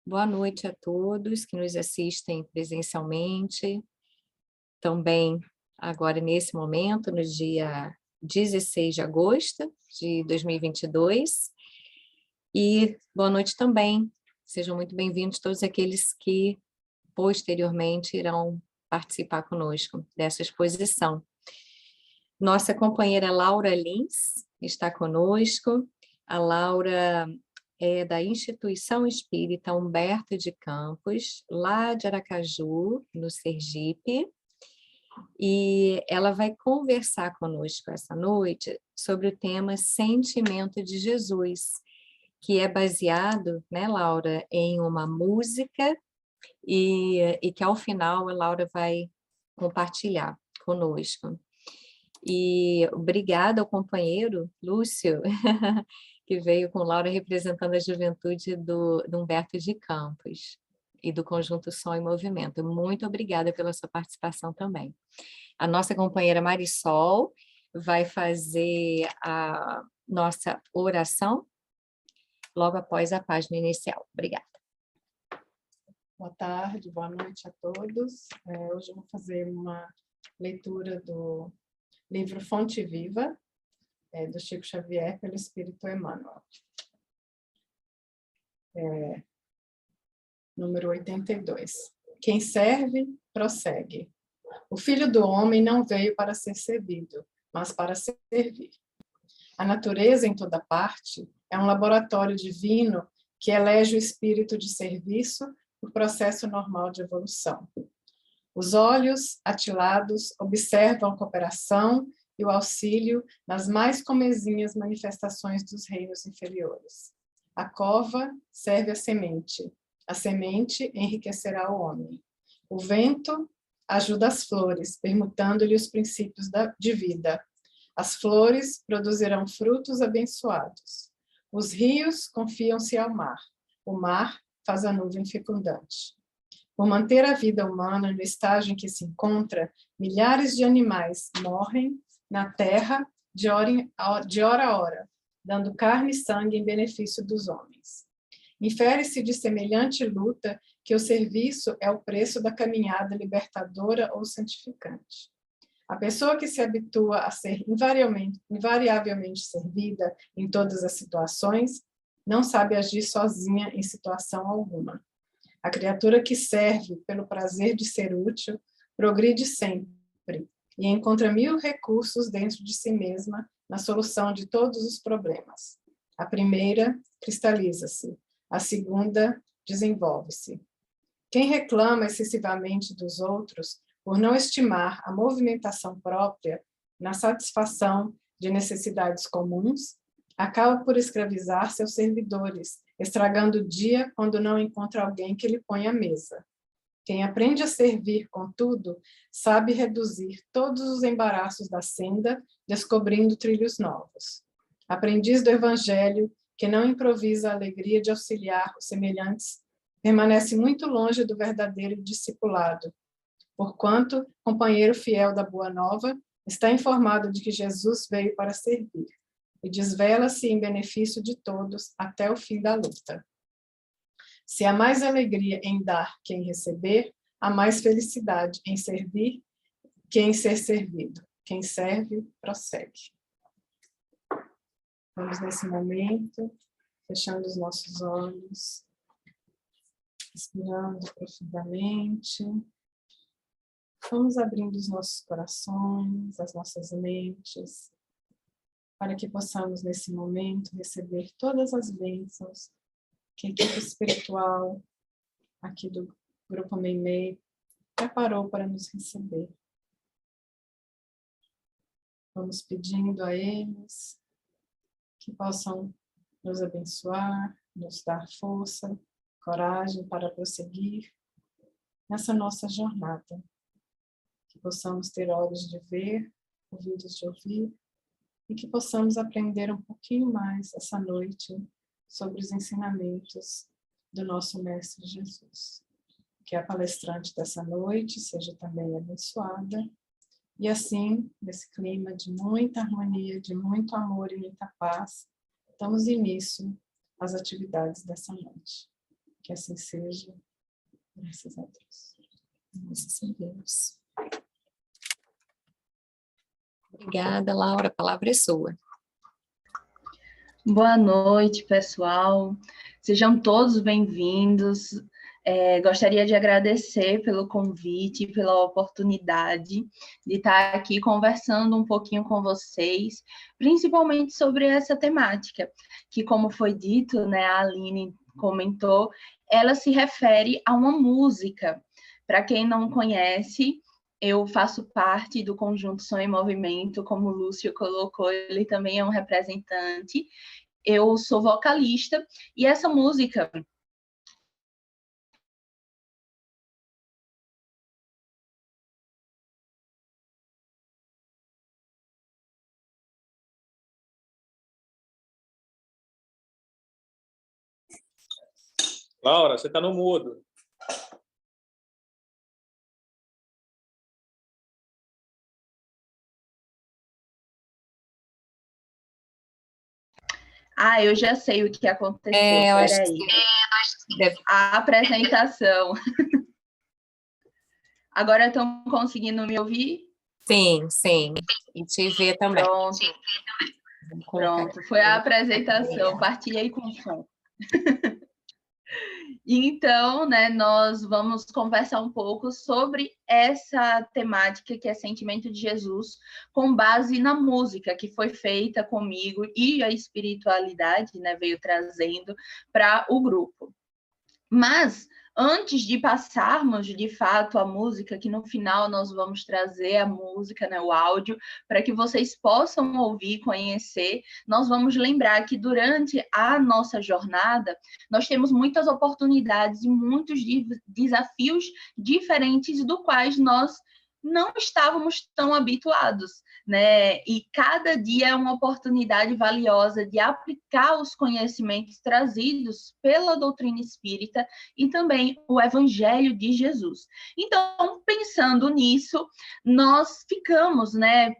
Boa noite a todos que nos assistem presencialmente, também agora nesse momento, no dia 16 de agosto de 2022. E boa noite também, sejam muito bem-vindos todos aqueles que posteriormente irão participar conosco dessa exposição. Nossa companheira Laura Lins está conosco. A Laura é da Instituição Espírita Humberto de Campos, lá de Aracaju, no Sergipe, e ela vai conversar conosco essa noite sobre o tema Sentimento de Jesus, que é baseado, né, Laura, em uma música e que ao final a Laura vai compartilhar conosco. E obrigada ao companheiro Lúcio, que veio com Laura representando a juventude do Humberto de Campos e do Conjunto Som e Movimento. Muito obrigada pela sua participação também. A nossa companheira Marisol vai fazer a nossa oração logo após a página inicial. Obrigada. Boa tarde, boa noite a todos. Hoje eu vou fazer uma leitura do livro Fonte Viva, do Chico Xavier, pelo Espírito Emmanuel. Número 82. Quem serve, prossegue. O Filho do Homem não veio para ser servido, mas para servir. A natureza, em toda parte, é um laboratório divino que elege o espírito de serviço por processo normal de evolução. Os olhos, atilados, observam a cooperação e o auxílio nas mais comezinhas manifestações dos reinos inferiores. A cova serve a semente enriquecerá o homem. O vento ajuda as flores, permutando-lhe os princípios de vida. As flores produzirão frutos abençoados. Os rios confiam-se ao mar. O mar faz a nuvem fecundante. Por manter a vida humana no estágio em que se encontra, milhares de animais morrem na terra de hora a hora, dando carne e sangue em benefício dos homens. Infere-se de semelhante luta que o serviço é o preço da caminhada libertadora ou santificante. A pessoa que se habitua a ser invariavelmente servida em todas as situações, não sabe agir sozinha em situação alguma. A criatura que serve pelo prazer de ser útil, progride sempre e encontra 1000 recursos dentro de si mesma na solução de todos os problemas. A primeira cristaliza-se, a segunda desenvolve-se. Quem reclama excessivamente dos outros, por não estimar a movimentação própria na satisfação de necessidades comuns, acaba por escravizar seus servidores, estragando o dia quando não encontra alguém que lhe ponha à mesa. Quem aprende a servir, contudo, sabe reduzir todos os embaraços da senda, descobrindo trilhos novos. Aprendiz do Evangelho, que não improvisa a alegria de auxiliar os semelhantes, permanece muito longe do verdadeiro discipulado, porquanto, companheiro fiel da Boa Nova, está informado de que Jesus veio para servir, e desvela-se em benefício de todos até o fim da luta. Se há mais alegria em dar que em receber, há mais felicidade em servir que em ser servido. Quem serve, prossegue. Vamos nesse momento, fechando os nossos olhos, respirando profundamente. Vamos abrindo os nossos corações, as nossas mentes, para que possamos, nesse momento, receber todas as bênçãos que a equipe espiritual aqui do Grupo Meimei preparou para nos receber. Vamos pedindo a eles que possam nos abençoar, nos dar força, coragem para prosseguir nessa nossa jornada. Que possamos ter olhos de ver, ouvidos de ouvir, e que possamos aprender um pouquinho mais essa noite sobre os ensinamentos do nosso Mestre Jesus. Que a palestrante dessa noite seja também abençoada, e assim, nesse clima de muita harmonia, de muito amor e muita paz, damos início às atividades dessa noite. Que assim seja. Graças a Deus. Graças a Deus. Obrigada, Laura. A palavra é sua. Boa noite, pessoal. Sejam todos bem-vindos. Gostaria de agradecer pelo convite, e pela oportunidade de estar aqui conversando um pouquinho com vocês, principalmente sobre essa temática, que, como foi dito, né, a Aline comentou, ela se refere a uma música. Para quem não conhece, eu faço parte do conjunto Som em Movimento, como o Lúcio colocou, ele também é um representante. Eu sou vocalista, e essa música... Laura, você está no mudo. Eu já sei o que aconteceu. Eu acho Peraí. que deve... A apresentação. Agora estão conseguindo me ouvir? Sim, sim. E te ver também. Pronto. Foi a apresentação. Partilhei com o som. Então, né, nós vamos conversar um pouco sobre essa temática que é Sentimento de Jesus, com base na música que foi feita comigo e a espiritualidade, né, veio trazendo para o grupo. Mas, antes de passarmos, de fato, a música, que no final nós vamos trazer a música, né, o áudio, para que vocês possam ouvir, conhecer, nós vamos lembrar que durante a nossa jornada, nós temos muitas oportunidades e muitos desafios diferentes do quais nós não estávamos tão habituados, né? E cada dia é uma oportunidade valiosa de aplicar os conhecimentos trazidos pela doutrina espírita e também o Evangelho de Jesus. Então, pensando nisso, nós ficamos, né?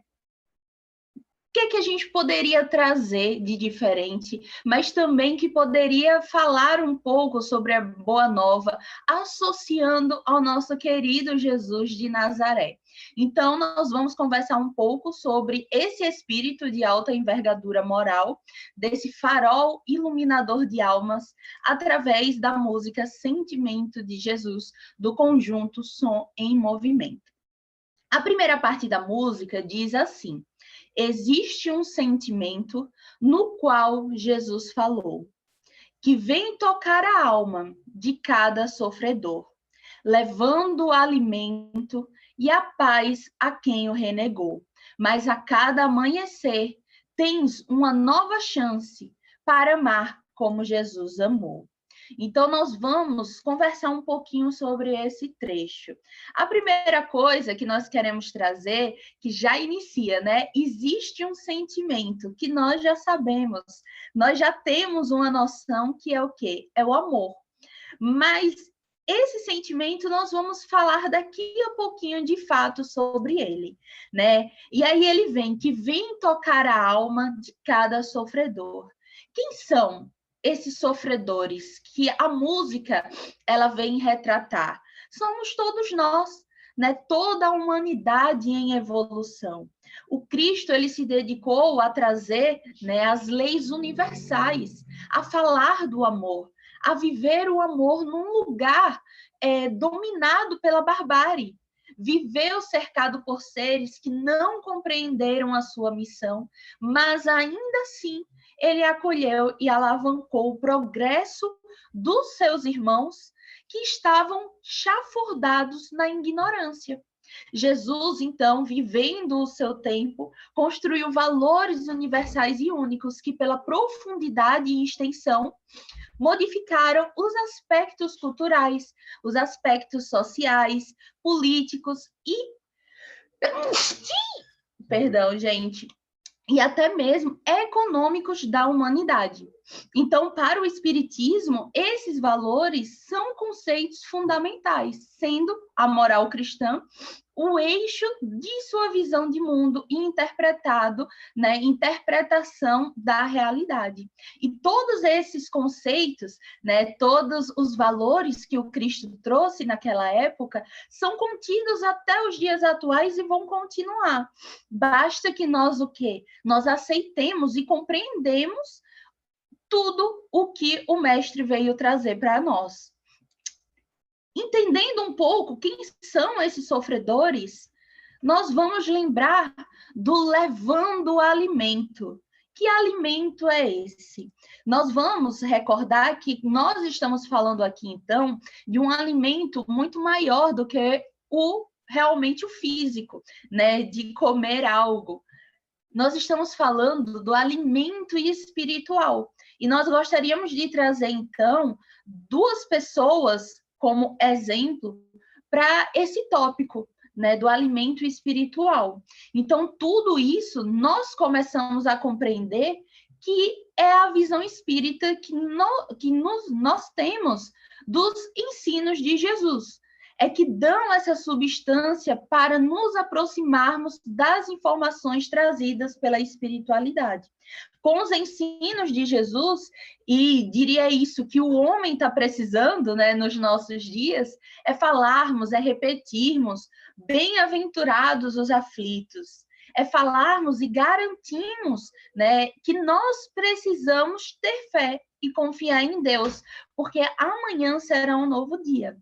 O que a gente poderia trazer de diferente, mas também que poderia falar um pouco sobre a Boa Nova, associando ao nosso querido Jesus de Nazaré. Então, nós vamos conversar um pouco sobre esse espírito de alta envergadura moral, desse farol iluminador de almas, através da música Sentimento de Jesus, do conjunto Som em Movimento. A primeira parte da música diz assim: existe um sentimento no qual Jesus falou, que vem tocar a alma de cada sofredor, levando o alimento e a paz a quem o renegou. Mas a cada amanhecer tens uma nova chance para amar como Jesus amou. Então, nós vamos conversar um pouquinho sobre esse trecho. A primeira coisa que nós queremos trazer, que já inicia, né? Existe um sentimento que nós já sabemos, nós já temos uma noção que é o quê? É o amor. Mas esse sentimento nós vamos falar daqui a pouquinho de fato sobre ele, né? E aí ele vem, que vem tocar a alma de cada sofredor. Quem são esses sofredores que a música ela vem retratar? Somos todos nós, né? Toda a humanidade em evolução. O Cristo ele se dedicou a trazer, né, as leis universais, a falar do amor, a viver o amor num lugar dominado pela barbárie. Viveu cercado por seres que não compreenderam a sua missão, mas ainda assim ele acolheu e alavancou o progresso dos seus irmãos que estavam chafurdados na ignorância. Jesus, então, vivendo o seu tempo, construiu valores universais e únicos que, pela profundidade e extensão, modificaram os aspectos culturais, os aspectos sociais, políticos e... Perdão, gente. E até mesmo econômicos da humanidade. Então, para o Espiritismo, esses valores são conceitos fundamentais, sendo a moral cristã o eixo de sua visão de mundo e interpretado, né, interpretação da realidade. E todos esses conceitos, né, todos os valores que o Cristo trouxe naquela época, são contidos até os dias atuais e vão continuar. Basta que nós o quê? Nós aceitemos e compreendemos tudo o que o Mestre veio trazer para nós. Entendendo um pouco quem são esses sofredores, nós vamos lembrar do levando o alimento. Que alimento é esse? Nós vamos recordar que nós estamos falando aqui, então, de um alimento muito maior do que realmente o físico, né? De comer algo. Nós estamos falando do alimento espiritual. E nós gostaríamos de trazer, então, duas pessoas como exemplo para esse tópico, né, do alimento espiritual. Então, tudo isso nós começamos a compreender que é a visão espírita que nós temos dos ensinos de Jesus. É que dão essa substância para nos aproximarmos das informações trazidas pela espiritualidade. Com os ensinos de Jesus, e diria isso, que o homem está precisando, né, nos nossos dias, é falarmos, é repetirmos, bem-aventurados os aflitos, é falarmos e garantirmos, né, que nós precisamos ter fé e confiar em Deus, porque amanhã será um novo dia.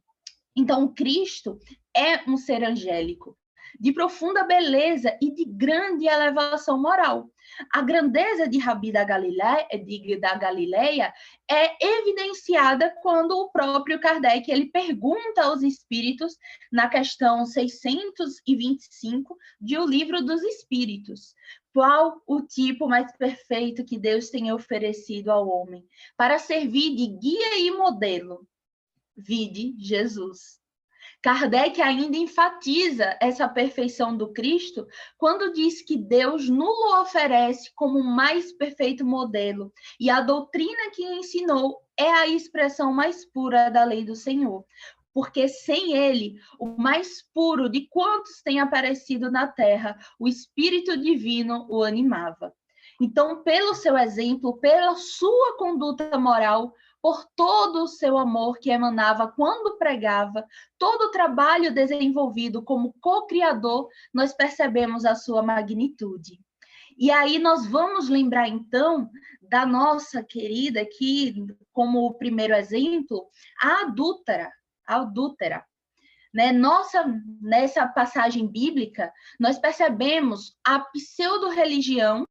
Então, Cristo é um ser angélico, de profunda beleza e de grande elevação moral. A grandeza de Rabi da Galileia é evidenciada quando o próprio Kardec ele pergunta aos espíritos, na questão 625 de O Livro dos Espíritos, qual o tipo mais perfeito que Deus tem oferecido ao homem, para servir de guia e modelo? Vide Jesus. Kardec ainda enfatiza essa perfeição do Cristo quando diz que Deus nulo oferece como o mais perfeito modelo e a doutrina que ensinou é a expressão mais pura da lei do Senhor. Porque sem ele, o mais puro de quantos tem aparecido na terra, o Espírito Divino o animava. Então, pelo seu exemplo, pela sua conduta moral, por todo o seu amor que emanava quando pregava, todo o trabalho desenvolvido como co-criador, nós percebemos a sua magnitude. E aí nós vamos lembrar, então, da nossa querida aqui, como o primeiro exemplo, a adúltera. Né? Nessa passagem bíblica, nós percebemos a pseudo-religião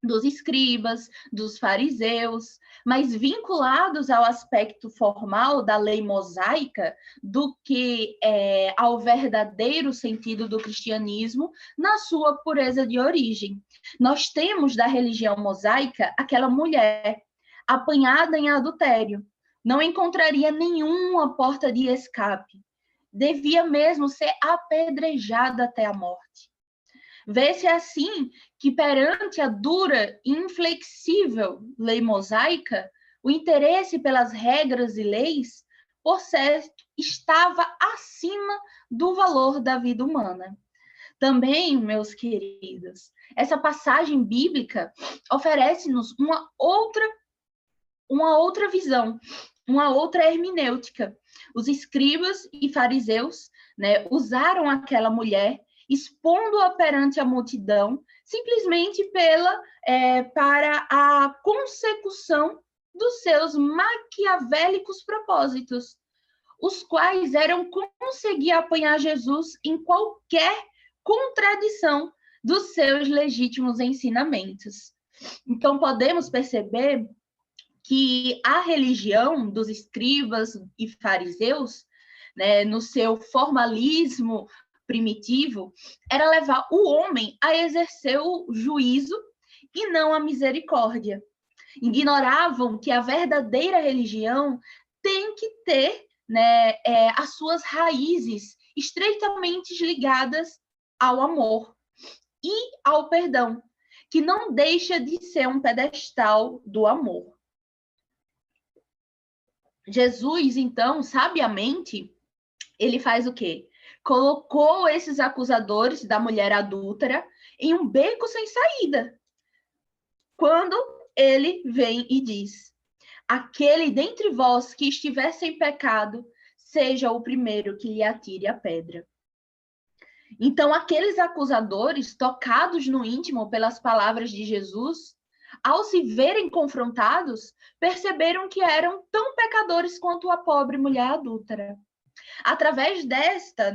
dos escribas, dos fariseus, mas vinculados ao aspecto formal da lei mosaica do que ao verdadeiro sentido do cristianismo na sua pureza de origem. Nós temos da religião mosaica aquela mulher apanhada em adultério, não encontraria nenhuma porta de escape, devia mesmo ser apedrejada até a morte. Vê-se assim que perante a dura e inflexível lei mosaica, o interesse pelas regras e leis, por certo, estava acima do valor da vida humana. Também, meus queridos, essa passagem bíblica oferece-nos uma outra visão, uma outra hermenêutica. Os escribas e fariseus, né, usaram aquela mulher expondo-a perante a multidão, simplesmente para a consecução dos seus maquiavélicos propósitos, os quais eram conseguir apanhar Jesus em qualquer contradição dos seus legítimos ensinamentos. Então, podemos perceber que a religião dos escribas e fariseus, né, no seu formalismo primitivo, era levar o homem a exercer o juízo e não a misericórdia. Ignoravam que a verdadeira religião tem que ter, né, as suas raízes estreitamente ligadas ao amor e ao perdão, que não deixa de ser um pedestal do amor. Jesus, então, sabiamente, ele faz o quê? colocou esses acusadores da mulher adúltera em um beco sem saída. Quando ele vem e diz: aquele dentre vós que estiver sem pecado, seja o primeiro que lhe atire a pedra. Então, aqueles acusadores, tocados no íntimo pelas palavras de Jesus, ao se verem confrontados, perceberam que eram tão pecadores quanto a pobre mulher adúltera. Através desta,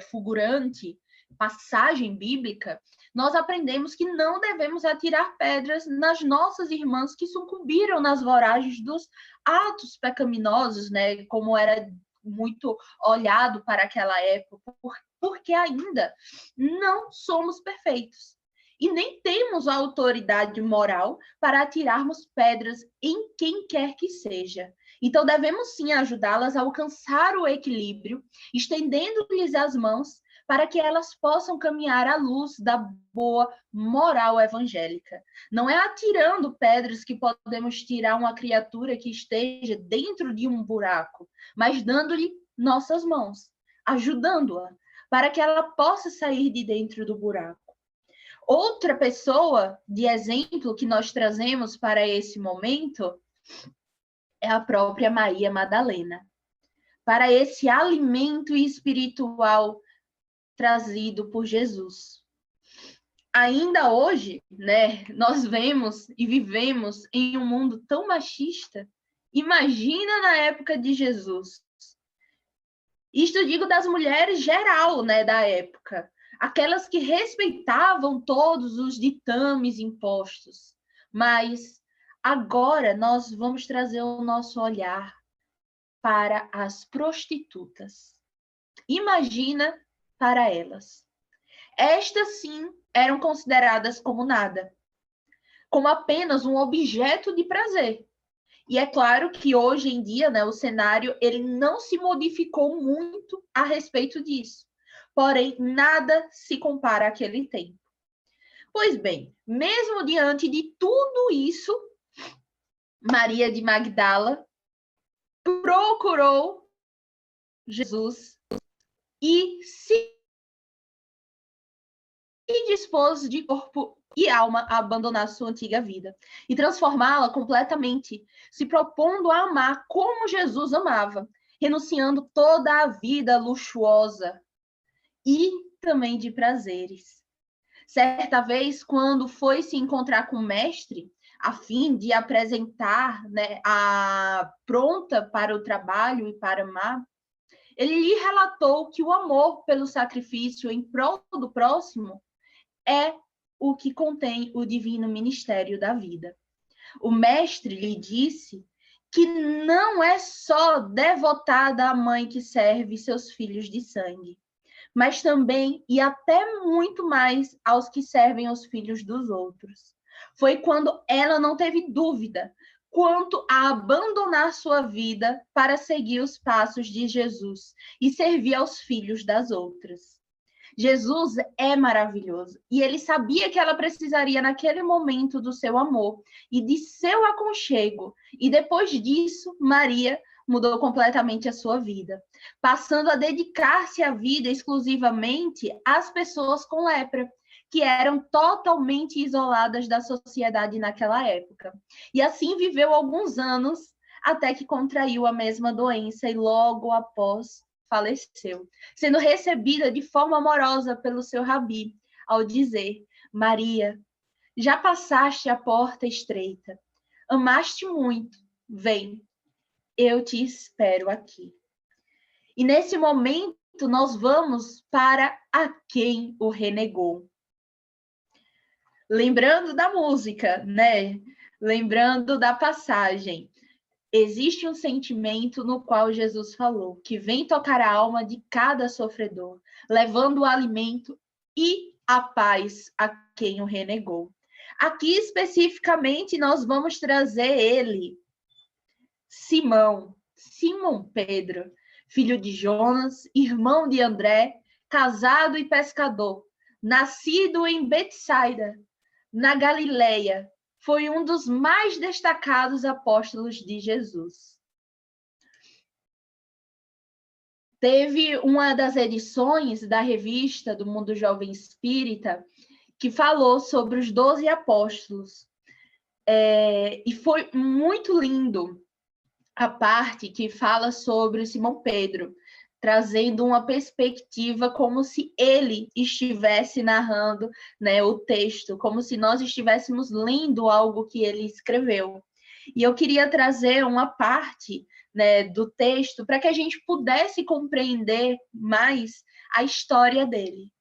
fulgurante passagem bíblica, nós aprendemos que não devemos atirar pedras nas nossas irmãs que sucumbiram nas voragens dos atos pecaminosos, né, como era muito olhado para aquela época, porque ainda não somos perfeitos. E nem temos a autoridade moral para atirarmos pedras em quem quer que seja. Então, devemos sim ajudá-las a alcançar o equilíbrio, estendendo-lhes as mãos para que elas possam caminhar à luz da boa moral evangélica. Não é atirando pedras que podemos tirar uma criatura que esteja dentro de um buraco, mas dando-lhe nossas mãos, ajudando-a, para que ela possa sair de dentro do buraco. Outra pessoa de exemplo que nós trazemos para esse momento é a própria Maria Madalena. Para esse alimento espiritual trazido por Jesus. Ainda hoje, né, nós vemos e vivemos em um mundo tão machista. Imagina na época de Jesus. Isto eu digo das mulheres geral, né, da época. Aquelas que respeitavam todos os ditames impostos. Mas agora nós vamos trazer o nosso olhar para as prostitutas. Imagina para elas. Estas, sim, eram consideradas como nada, como apenas um objeto de prazer. E é claro que hoje em dia, né, o cenário ele não se modificou muito a respeito disso. Porém, nada se compara àquele tempo. Pois bem, mesmo diante de tudo isso, Maria de Magdala procurou Jesus e se dispôs de corpo e alma a abandonar sua antiga vida e transformá-la completamente, se propondo a amar como Jesus amava, renunciando toda a vida luxuosa e também de prazeres. Certa vez, quando foi se encontrar com o mestre, a fim de apresentar, né, a pronta para o trabalho e para amar, ele lhe relatou que o amor pelo sacrifício em prol do próximo é o que contém o divino ministério da vida. O mestre lhe disse que não é só devotada à mãe que serve seus filhos de sangue, mas também e até muito mais aos que servem os filhos dos outros. Foi quando ela não teve dúvida quanto a abandonar sua vida para seguir os passos de Jesus e servir aos filhos das outras. Jesus é maravilhoso e ele sabia que ela precisaria naquele momento do seu amor e de seu aconchego. E depois disso, Maria mudou completamente a sua vida, passando a dedicar-se à vida exclusivamente às pessoas com lepra, que eram totalmente isoladas da sociedade naquela época. E assim viveu alguns anos até que contraiu a mesma doença e logo após faleceu, sendo recebida de forma amorosa pelo seu rabi, ao dizer: Maria, já passaste a porta estreita, amaste muito, vem, eu te espero aqui. E nesse momento nós vamos para a quem o renegou. Lembrando da música, né? Lembrando da passagem. Existe um sentimento no qual Jesus falou, que vem tocar a alma de cada sofredor, levando o alimento e a paz a quem o renegou. Aqui, especificamente, nós vamos trazer ele, Simão Pedro, filho de Jonas, irmão de André, casado e pescador, nascido em Betsaida, na Galileia, foi um dos mais destacados apóstolos de Jesus. Teve uma das edições da revista do Mundo Jovem Espírita que falou sobre os 12 apóstolos. E foi muito lindo a parte que fala sobre o Simão Pedro, trazendo uma perspectiva como se ele estivesse narrando, né, o texto, como se nós estivéssemos lendo algo que ele escreveu. E eu queria trazer uma parte, né, do texto para que a gente pudesse compreender mais a história dele.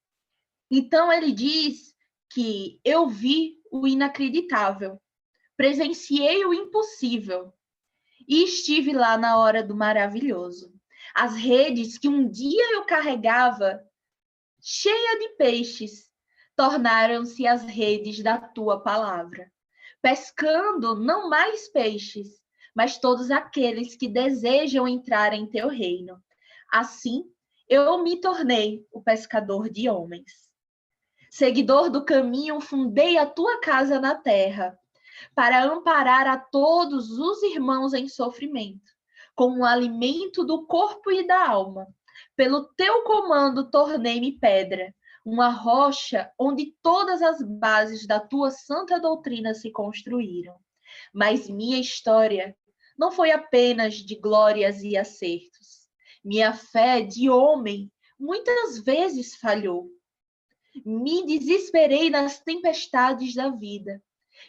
Então, ele diz que eu vi o inacreditável, presenciei o impossível e estive lá na hora do maravilhoso. As redes que um dia eu carregava, cheia de peixes, tornaram-se as redes da tua palavra, pescando não mais peixes, mas todos aqueles que desejam entrar em teu reino. Assim, eu me tornei o pescador de homens. Seguidor do caminho, fundei a tua casa na terra, para amparar a todos os irmãos em sofrimento, como um alimento do corpo e da alma. Pelo teu comando, tornei-me pedra, uma rocha onde todas as bases da tua santa doutrina se construíram. Mas minha história não foi apenas de glórias e acertos. Minha fé de homem muitas vezes falhou. Me desesperei nas tempestades da vida.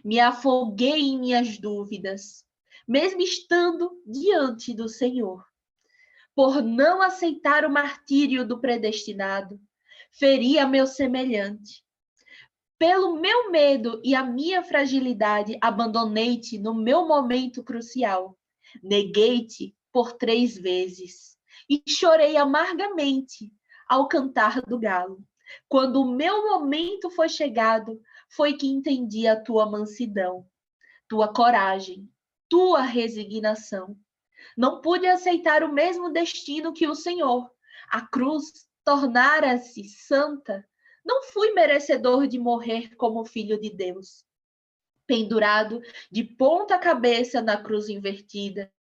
Me afoguei em minhas dúvidas, mesmo estando diante do Senhor. Por não aceitar o martírio do predestinado, feri a meu semelhante. Pelo meu medo e a minha fragilidade, abandonei-te no meu momento crucial. Neguei-te por 3 vezes e chorei amargamente ao cantar do galo. Quando o meu momento foi chegado, foi que entendi a tua mansidão, tua coragem, tua resignação. Não pude aceitar o mesmo destino que o Senhor. A cruz tornara-se santa. Não fui merecedor de morrer como filho de Deus. Pendurado de ponta cabeça na cruz invertida,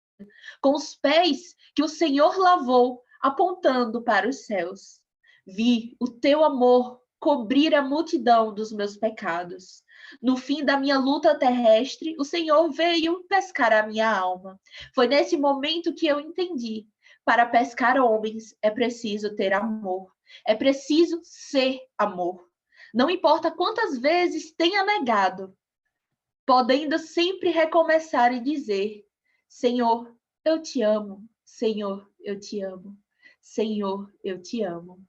com os pés que o Senhor lavou, apontando para os céus. Vi o teu amor cobrir a multidão dos meus pecados. No fim da minha luta terrestre, o Senhor veio pescar a minha alma. Foi nesse momento que eu entendi. Para pescar homens é preciso ter amor. É preciso ser amor. Não importa quantas vezes tenha negado, podendo sempre recomeçar e dizer: Senhor, eu te amo. Senhor, eu te amo. Senhor, eu te amo.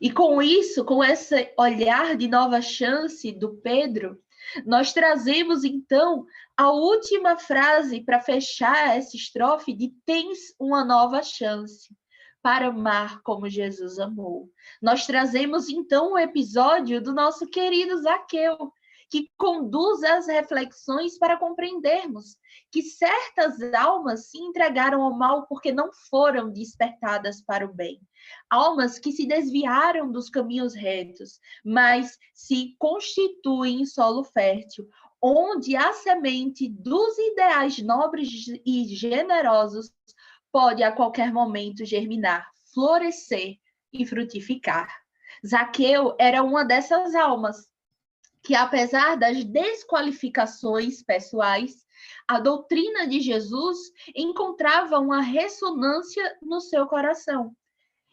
E com isso, com esse olhar de nova chance do Pedro, nós trazemos então a última frase para fechar essa estrofe de tens uma nova chance para amar como Jesus amou. Nós trazemos então o episódio do nosso querido Zaqueu, que conduz as reflexões para compreendermos que certas almas se entregaram ao mal porque não foram despertadas para o bem. Almas que se desviaram dos caminhos retos, mas se constituem em solo fértil, onde a semente dos ideais nobres e generosos pode a qualquer momento germinar, florescer e frutificar. Zaqueu era uma dessas almas que, apesar das desqualificações pessoais, a doutrina de Jesus encontrava uma ressonância no seu coração.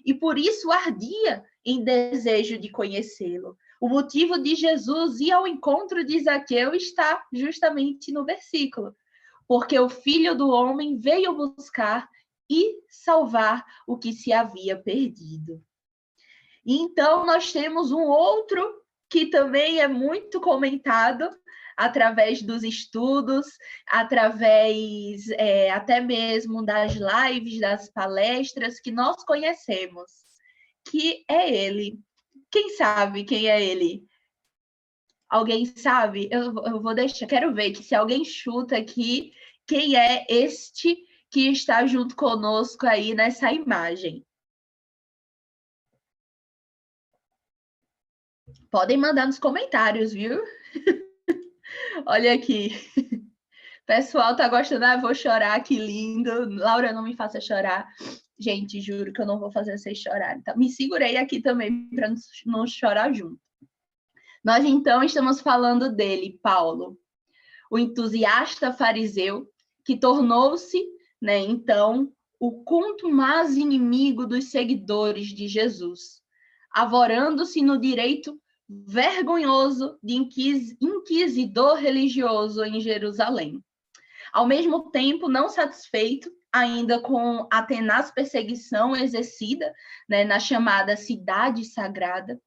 E por isso ardia em desejo de conhecê-lo. O motivo de Jesus ir ao encontro de Zaqueu está justamente no versículo. Porque o Filho do Homem veio buscar e salvar o que se havia perdido. E então nós temos um outro que também é muito comentado através dos estudos, através até mesmo das lives, das palestras que nós conhecemos, que é ele. Quem sabe quem é ele? Alguém sabe? Eu vou deixar, quero ver que se alguém chuta aqui, quem é este que está junto conosco aí nessa imagem. Podem mandar nos comentários, viu? Olha aqui. Pessoal, tá gostando? Ah, vou chorar, que lindo. Laura, não me faça chorar. Gente, juro que eu não vou fazer vocês chorarem, tá? Me segurei aqui também para não chorar junto. Nós, então, estamos falando dele, Paulo, o entusiasta fariseu, que tornou-se, né, então, o contumaz inimigo dos seguidores de Jesus, avorando-se no direito vergonhoso de inquisidor religioso em Jerusalém. Ao mesmo tempo, não satisfeito ainda com a tenaz perseguição exercida, né, na chamada Cidade Sagrada,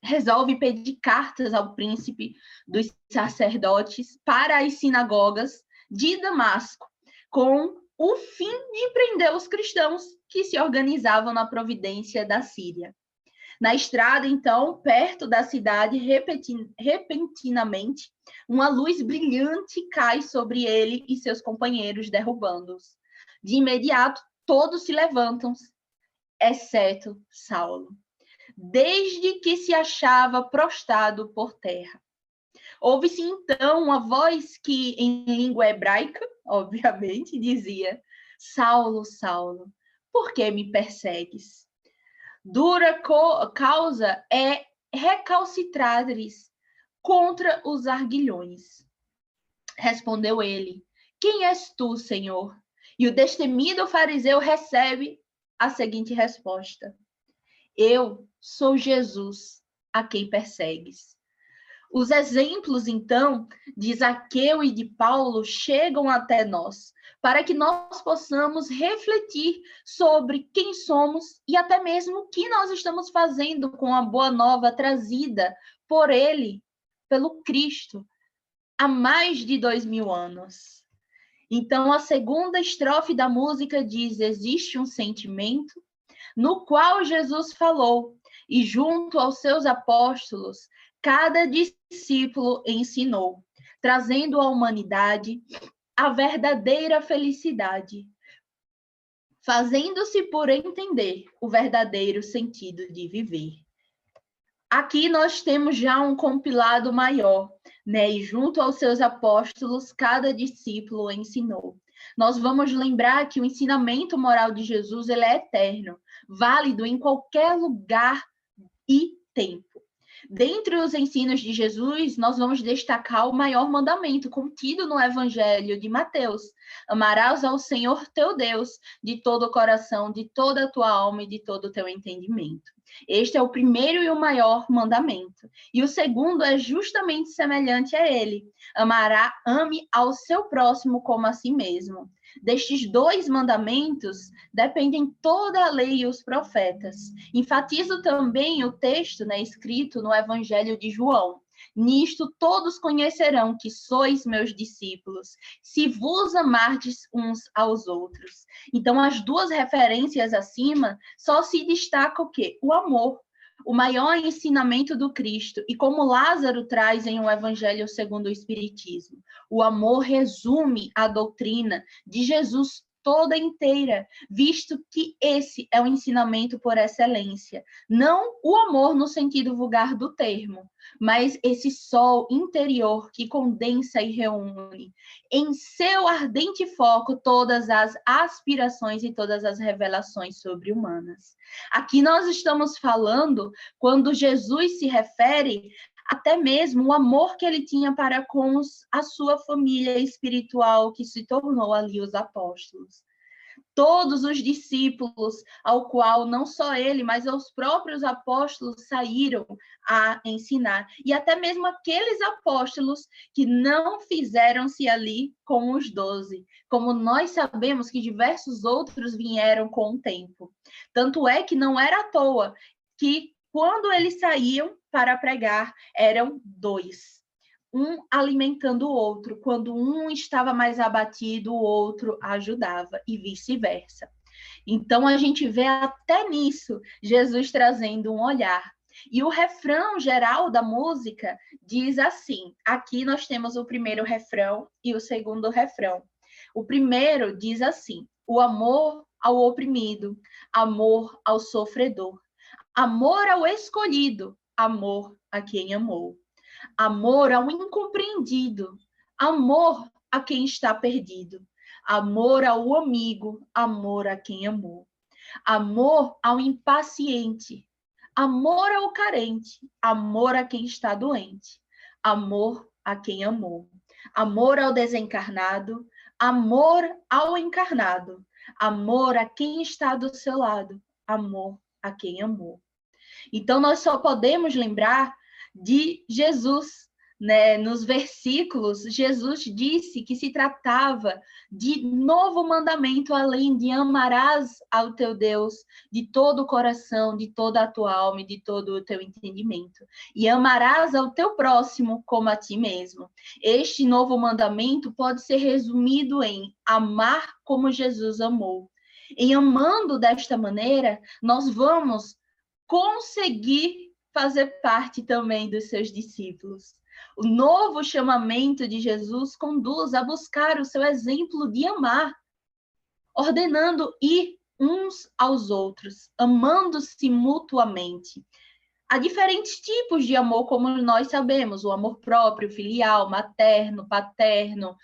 resolve pedir cartas ao príncipe dos sacerdotes para as sinagogas de Damasco, com o fim de prender os cristãos que se organizavam na província da Síria. Na estrada, então, perto da cidade, repentinamente, uma luz brilhante cai sobre ele e seus companheiros, derrubando-os. De imediato, todos se levantam, exceto Saulo, desde que se achava prostrado por terra. Ouve-se, então, uma voz que, em língua hebraica, obviamente, dizia: Saulo, Saulo, por que me persegues? Dura causa é recalcitrares contra os arguilhões. Respondeu ele: Quem és tu, Senhor? E o destemido fariseu recebe a seguinte resposta: Eu sou Jesus, a quem persegues. Os exemplos, então, de Zaqueu e de Paulo chegam até nós, para que nós possamos refletir sobre quem somos e até mesmo o que nós estamos fazendo com a boa nova trazida por ele, pelo Cristo, há mais de 2000 anos. Então, a segunda estrofe da música diz: existe um sentimento no qual Jesus falou, e junto aos seus apóstolos, cada discípulo ensinou, trazendo à humanidade a verdadeira felicidade, fazendo-se por entender o verdadeiro sentido de viver. Aqui nós temos já um compilado maior, né? E junto aos seus apóstolos, cada discípulo ensinou. Nós vamos lembrar que o ensinamento moral de Jesus ele é eterno, válido em qualquer lugar e tempo. Dentre os ensinos de Jesus, nós vamos destacar o maior mandamento contido no Evangelho de Mateus: amarás ao Senhor teu Deus de todo o coração, de toda a tua alma e de todo o teu entendimento. Este é o primeiro e o maior mandamento. E o segundo é justamente semelhante a ele: ame ao seu próximo como a si mesmo. Destes dois mandamentos dependem toda a lei e os profetas. Enfatizo também o texto, né, escrito no Evangelho de João. Nisto todos conhecerão que sois meus discípulos, se vos amardes uns aos outros. Então, as duas referências acima só se destaca o quê? O amor. O maior ensinamento do Cristo, e como Lázaro traz em O Evangelho segundo o Espiritismo, o amor resume a doutrina de Jesus toda inteira, visto que esse é o ensinamento por excelência. Não o amor no sentido vulgar do termo, mas esse sol interior que condensa e reúne em seu ardente foco todas as aspirações e todas as revelações sobre-humanas. Aqui nós estamos falando, quando Jesus se refere até mesmo o amor que ele tinha para com a sua família espiritual, que se tornou ali os apóstolos. Todos os discípulos, ao qual não só ele, mas os próprios apóstolos saíram a ensinar. E até mesmo aqueles apóstolos que não fizeram-se ali com os 12. Como nós sabemos que diversos outros vieram com o tempo. Tanto é que não era à toa que quando eles saíam para pregar, eram 2. Um alimentando o outro. Quando um estava mais abatido, o outro ajudava, e vice-versa. Então, a gente vê até nisso Jesus trazendo um olhar. E o refrão geral da música diz assim, aqui nós temos o primeiro refrão e o segundo refrão. O primeiro diz assim: o amor ao oprimido, amor ao sofredor, amor ao escolhido, amor a quem amou. Amor ao incompreendido, amor a quem está perdido, amor ao amigo, amor a quem amou. amor ao impaciente, amor ao carente, amor a quem está doente, amor a quem amou, amor ao desencarnado, amor ao encarnado, amor a quem está do seu lado, amor a quem amou. Então, nós só podemos lembrar de Jesus, né? Nos versículos, Jesus disse que se tratava de novo mandamento, além de amarás ao teu Deus de todo o coração, de toda a tua alma e de todo o teu entendimento. E amarás ao teu próximo como a ti mesmo. Este novo mandamento pode ser resumido em amar como Jesus amou. Em amando desta maneira, nós vamos conseguir fazer parte também dos seus discípulos. O novo chamamento de Jesus conduz a buscar o seu exemplo de amar, ordenando ir uns aos outros, amando-se mutuamente. Há diferentes tipos de amor, como nós sabemos, o amor próprio, filial, materno, paterno,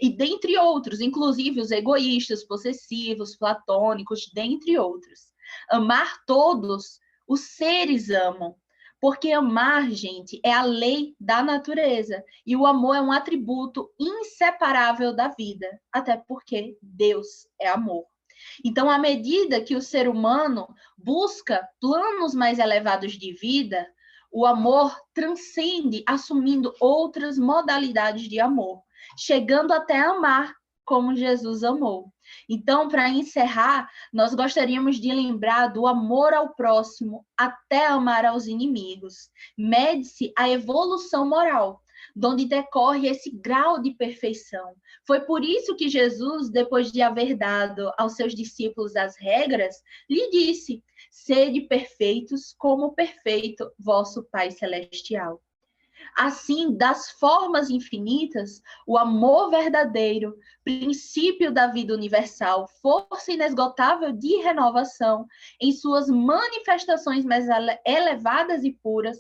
e dentre outros, inclusive os egoístas, possessivos, platônicos, dentre outros. Amar todos, os seres amam, porque amar, gente, é a lei da natureza, e o amor é um atributo inseparável da vida, até porque Deus é amor. Então, à medida que o ser humano busca planos mais elevados de vida, o amor transcende, assumindo outras modalidades de amor, chegando até amar como Jesus amou. Então, para encerrar, nós gostaríamos de lembrar do amor ao próximo até amar aos inimigos. Mede-se a evolução moral, onde decorre esse grau de perfeição. Foi por isso que Jesus, depois de haver dado aos seus discípulos as regras, lhe disse: sede perfeitos como perfeito vosso Pai Celestial. Assim, das formas infinitas, o amor verdadeiro, princípio da vida universal, força inesgotável de renovação, em suas manifestações mais elevadas e puras,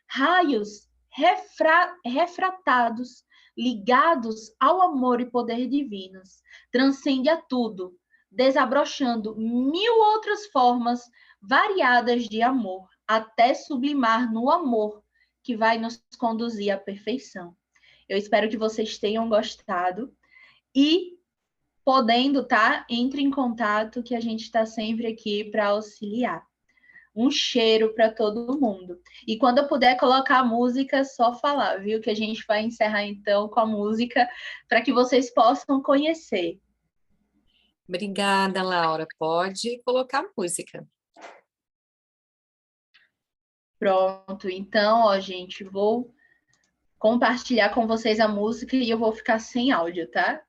raios refratados, ligados ao amor e poder divinos, transcende a tudo, desabrochando 1000 outras formas variadas de amor, até sublimar no amor que vai nos conduzir à perfeição. Eu espero que vocês tenham gostado e, podendo, tá? Entre em contato, que a gente está sempre aqui para auxiliar. Um cheiro para todo mundo. E quando eu puder colocar a música, só falar, viu? Que a gente vai encerrar então com a música para que vocês possam conhecer. Obrigada, Laura. Pode colocar a música. Pronto, então, ó, gente, vou compartilhar com vocês a música e eu vou ficar sem áudio, tá?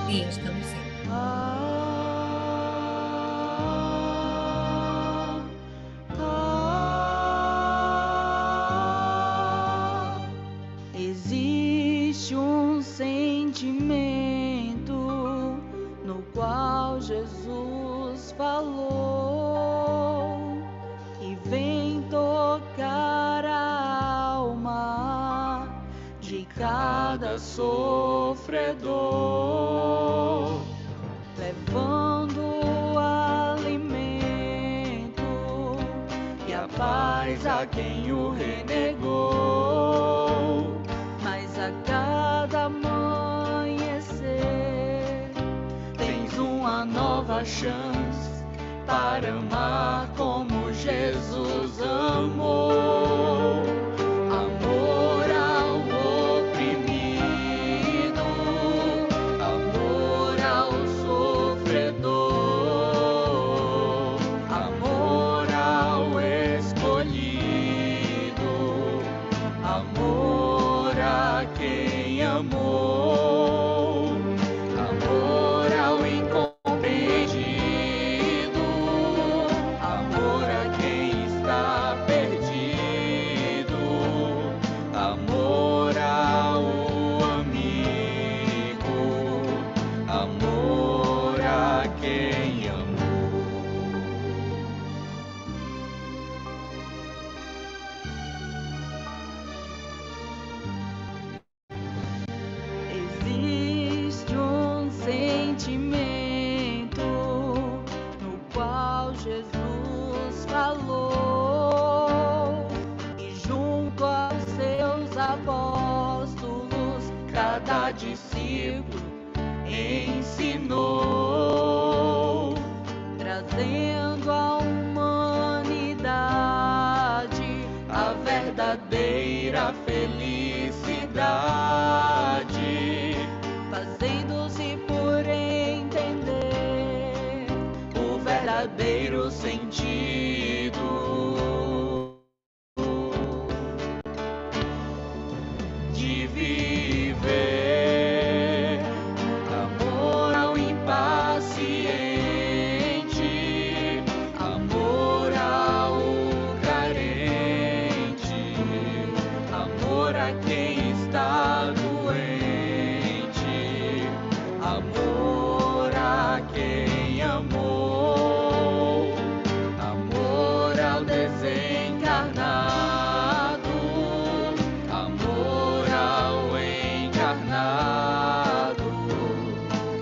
Sim, estamos sim. Existe um sentimento no qual Jesus falou e vem tocar a alma de cada sofredor, levando alimento e a paz a quem o renegou. Mas a cada amanhecer tens uma nova chance para amar como Jesus amou. Amor ao oprimido, amor ao sofredor, amor ao escolhido, amor a quem amou, amor ao encontrado. cada discípulo ensinou, trazendo à humanidade a verdadeira felicidade, fazendo-se por entender o verdadeiro sentido de viver. Amor ao impaciente, amor ao carente, amor a quem está doente, amor a quem amou, amor ao desencarnado, amor ao encarnado,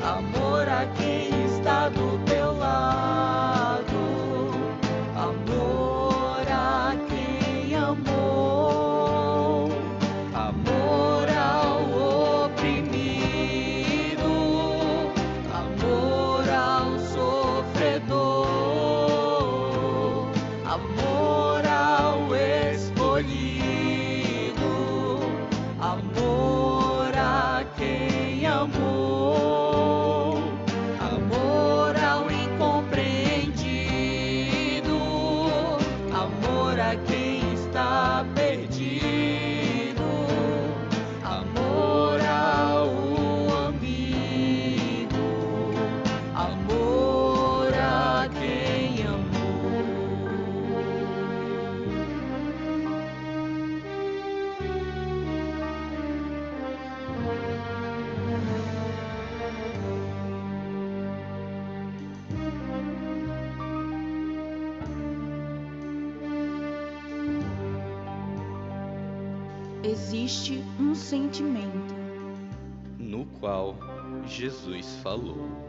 amor a quem está do teu lado, amor a quem amou, amor ao oprimido, amor ao sofredor, amor ao escolhido, amor a quem amou, amor ao incompreendido, amor a quem está perdido, amor ao amigo, amor a quem amou. Existe um sentimento no qual Jesus falou.